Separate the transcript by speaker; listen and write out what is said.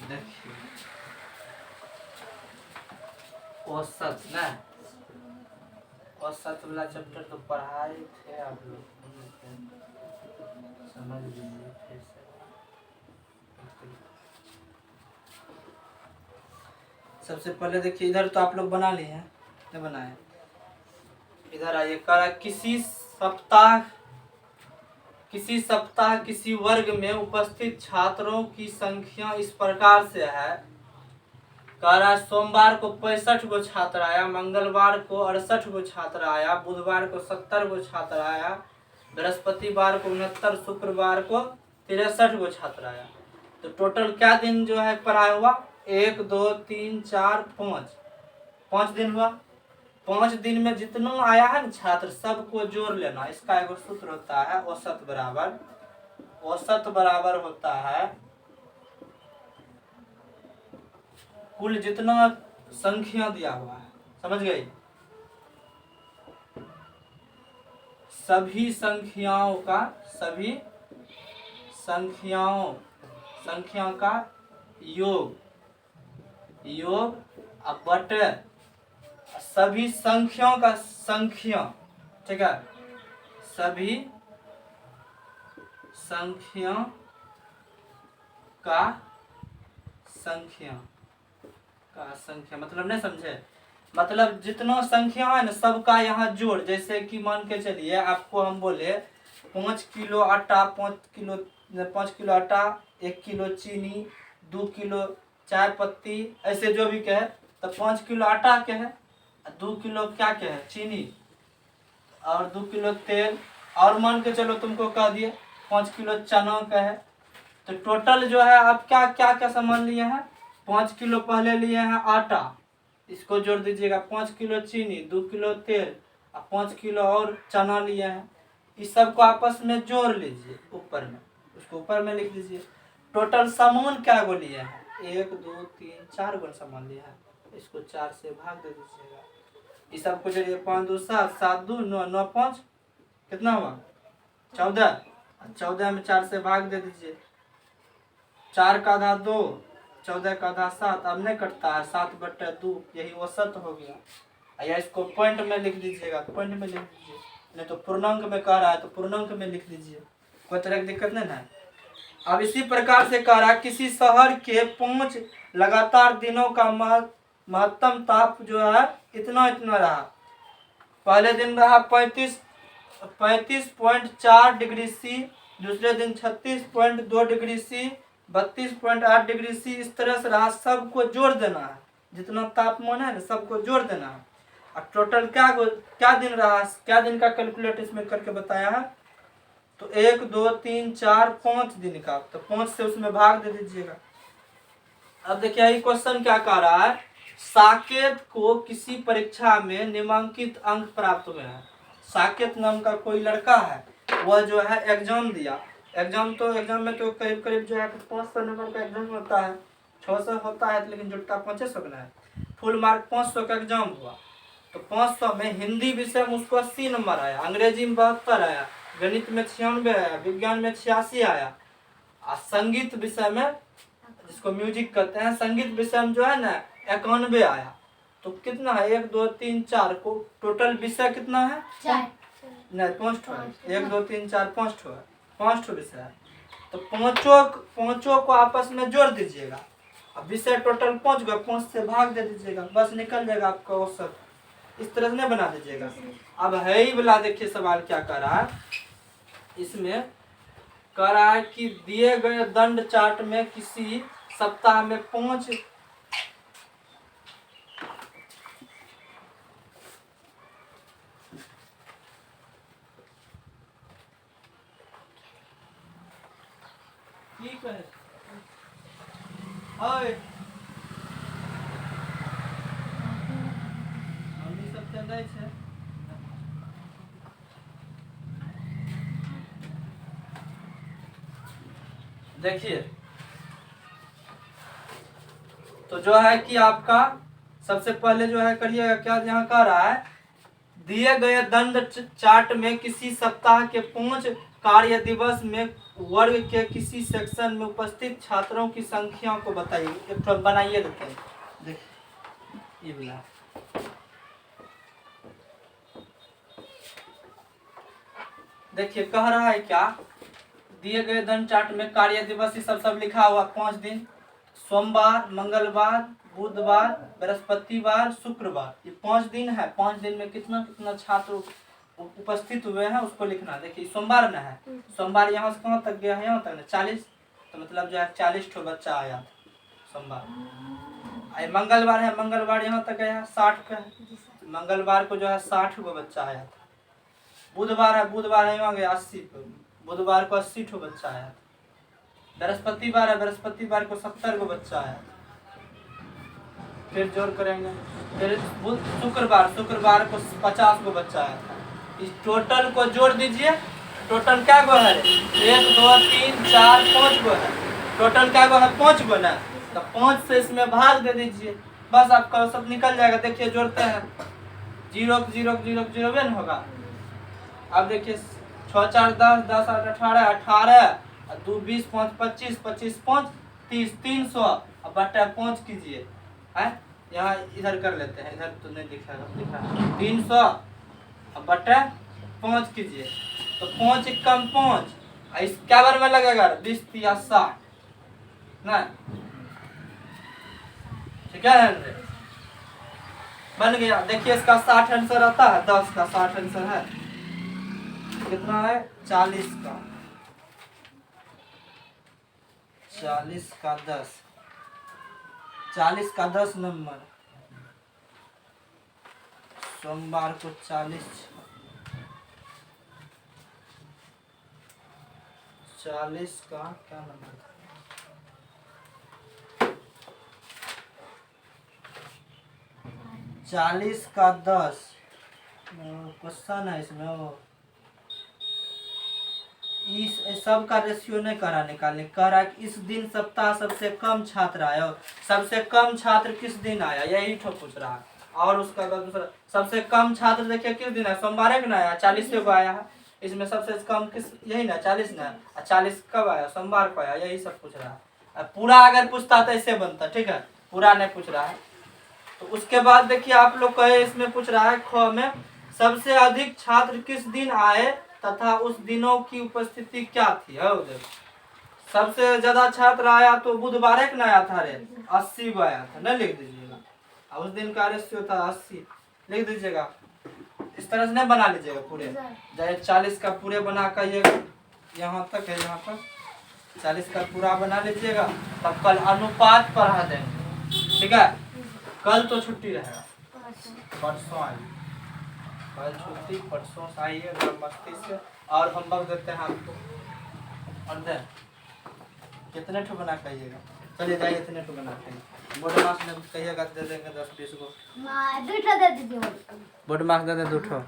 Speaker 1: देखिए औसत ना, औसत वाला चैप्टर तो पढ़ाए थे आप लोग, समझ लीजिए फिर से। सबसे पहले देखिए इधर तो आप लोग बना लिए हैं, नहीं बनाए? इधर आइए, करा किसी सप्ताह किसी वर्ग में उपस्थित छात्रों की संख्या इस प्रकार से है। कह रहा है सोमवार को 65 गो छात्र आया, मंगलवार को 68 गो छात्र आया, बुधवार को 70 गो छात्र आया, बृहस्पतिवार को 69, शुक्रवार को 63 गो छात्र आया। तो टोटल क्या दिन जो है पढ़ाया हुआ? 1 2 3 4 5 दिन हुआ। 5 दिन में जितना आया है ना छात्र सबको जोड़ लेना। इसका एक सूत्र होता है औसत बराबर होता है कुल जितना संख्या दिया हुआ है, समझ गई? सभी संख्याओं का योग अब बटे सभी संख्याओं का संख्या, ठीक है? सभी संख्या का संख्या मतलब नहीं समझे? मतलब जितना संख्या है ना सबका यहाँ जोड़। जैसे कि मान के चलिए आपको हम बोले 5 किलो आटा, 5 किलो आटा, 1 किलो चीनी, 2 किलो चाय पत्ती, ऐसे जो भी कहे तो 5 किलो आटा के है, 2 किलो क्या के है चीनी, और 2 किलो तेल, और मान के चलो तुमको कह दिए 5 किलो चना का है। तो टोटल जो है आप क्या क्या क्या सामान लिए हैं? 5 किलो पहले लिए हैं आटा, इसको जोड़ दीजिएगा, 5 किलो चीनी, 2 किलो तेल और 5 किलो और चना लिए हैं। इस सब को आपस में जोड़ लीजिए, ऊपर में उसको ऊपर में लिख दीजिए। टोटल सामान क्या गो लिए हैं? 1 2 3 4 गो सामान लिया है, इसको 4 से भाग दे दीजिएगा। इस सब को जोड़िए, 5 2 7, 7 2 9, 9 5 कितना हुआ? 14। 14 में 4 से भाग दे दीजिए। 4 का आधा 2, 14 का आधा 7, अब नहीं कटता है, 7/2, यही औसत हो गया। या इसको पॉइंट में लिख दीजिएगा, पॉइंट में लिख दीजिए, नहीं तो पूर्णांक में कह रहा है तो पूर्णांक में लिख दीजिए, कोई तरह की दिक्कत नहीं है। अब इसी प्रकार से कह रहा है किसी शहर के 5 लगातार दिनों का महत्तम ताप जो है इतना रहा। पहले दिन रहा 35.4 डिग्री सी, दूसरे दिन 36.2 डिग्री सी, 32.8 डिग्री सी, इस तरह से रहा। सबको जोड़ देना है, जितना तापमान है ना सबको जोड़ देना है। और टोटल क्या दिन रहा, क्या दिन का कैलकुलेट इसमें करके बताया है? तो 1 2 3 4 5 दिन का, तो 5 से उसमें भाग दे दीजिएगा। अब देखिए ये क्वेश्चन क्या कह रहा है, साकेत को किसी परीक्षा में निम्नलिखित अंक प्राप्त हुए हैं। साकेत नाम का कोई लड़का है, वह जो है एग्जाम दिया। एग्जाम में तो करीब करीब जो है 500 नंबर का एग्जाम होता है, 600 होता है, लेकिन जुटता 500 का है। फुल मार्क 500 का एग्जाम हुआ। तो 500 में हिंदी विषय में उसको 80 नंबर आया, अंग्रेजी में 72 आया, गणित में 96 आया, विज्ञान में 86 आया, और संगीत विषय में, जिसको म्यूजिक कहते हैं, संगीत विषय में जो है ना 91 आया। तो कितना है? 1 2 3 4 को टोटल विषय कितना है? 4 नहीं 5 ठो है। 1 2 3 4 5 ठो है, 5 ठो विषय है। तो पांचों को आपस में जोड़ दीजिएगा। अब विषय टोटल 5 गो, 5 से भाग दे दीजिएगा, बस निकल जाएगा आपका औसत। इस तरह से नहीं बना दीजिएगा। अब है ही वाला देखिए सवाल क्या कर रहा है, इसमें कह रहा है कि दिए गए दंड चार्ट में किसी सप्ताह में 5 ठीक है सब चल छै। देखिए तो जो है कि आपका सबसे पहले जो है करिएगा क्या, यहाँ कह रहा है दिए गए दंड चार्ट में किसी सप्ताह के 5 कार्य दिवस में वर्ग के किसी सेक्शन में उपस्थित छात्रों की संख्या को बताइए। एक तो बनाइए देते हैं, देखिए ये वाला देखिए कह रहा है क्या, दिए गए दंड चार्ट में कार्य दिवस ये सब लिखा हुआ 5 दिन, सोमवार, मंगलवार, बुधवार, बृहस्पतिवार, शुक्रवार, ये 5 दिन है। 5 दिन में कितना कितना छात्र उपस्थित हुए हैं उसको लिखना। देखिए सोमवार ना है, सोमवार यहाँ से कहाँ तक गया है, यहाँ तक ना 40, तो मतलब जो है 40 ठो बच्चा आया था सोमवार। आई मंगलवार है, मंगलवार यहाँ तक गया 60 पे है, मंगलवार को जो है 60 गो बच्चा आया था। बुधवार है, बुधवार है यहाँ गया 80 पे, बुधवार को 80 ठो बच्चा आया था। बृहस्पतिवार है, बृहस्पतिवार को 70 गो बच्चा आया था। फिर जोड़ करेंगे, फिर शुक्रवार, शुक्रवार को 50 गो बच्चा आया था। इस टोटल को जोड़ दीजिए, टोटल क्या गो है, 1 2 3 4 5 गो है, टोटल क्या गो है 5 गो ना, तो 5 से इसमें भाग दे दीजिए, बस आपका सब निकल जाएगा। देखिए जोड़ते हैं, 0 0 0 0 न होगा। अब देखिए 6 4 10 10 8 18 18 2 20 5 25 25 5 30 300 अब बटा 5 कीजिए है, यहाँ इधर कर लेते हैं, इधर तो नहीं दिखा 300 अब बटा 5 कीजिए, तो 5 कम 5, इस क्या बार में लगेगा 20 या 60 ना, ठीक है बन गया। देखिए इसका 60 आंसर आता है, 10 का 60 आंसर है, कितना है 40 का 10, 40 का 10 नंबर, सोमवार को 40 का क्या नंबर था, 40 का 10 क्वेश्चन है इसमें, वो इस सब का रेशियो नहीं करा निकालने, कह रहा है कि इस दिन सप्ताह सबसे कम छात्र आया, सबसे कम छात्र किस दिन आया यही तो पूछ रहा है। और उसका दूसरा सबसे कम छात्र देखिए किस दिन है, सोमवार को ना आया, 40 को आया है, इसमें सबसे कम किस यही ना 40 ना, 40 कब आया, सोमवार को आया, यही सब पूछ रहा है। पूरा अगर पूछता तो ऐसे बनता, ठीक है पूरा नहीं पूछ रहा है। तो उसके बाद देखिए आप लोग कहे इसमें पूछ रहा है ख में, सबसे अधिक छात्र किस दिन आए तथा उस दिनों की उपस्थिति क्या थी। सबसे ज्यादा छात्र आया तो बुधवार को आया था रे, 80 को आया था, न लिख दीजिएगा, उस दिन का रेशियो था 80, लिख दीजिएगा। इस तरह से नहीं बना लीजिएगा पूरे, चाहे 40 का पूरे बना करिएगा, यहाँ तक है, यहाँ पर 40 का पूरा बना लीजिएगा, तब कल अनुपात पढ़ा देंगे, ठीक है। कल तो छुट्टी रहेगा, परसों आइए, कल छुट्टी, परसों आइए मस्ती से, और होमवर्क देते हैं आपको, और दे कितने ठो बना कहिएगा, चलिए जाइए इतने ठो बना कहिए, बोर्ड मार्क्स में कहिएगा दे देंगे 10 20 गो, 2 ठो दे दीजिए, बोर्ड मार्क्स दे दे 2 ठो।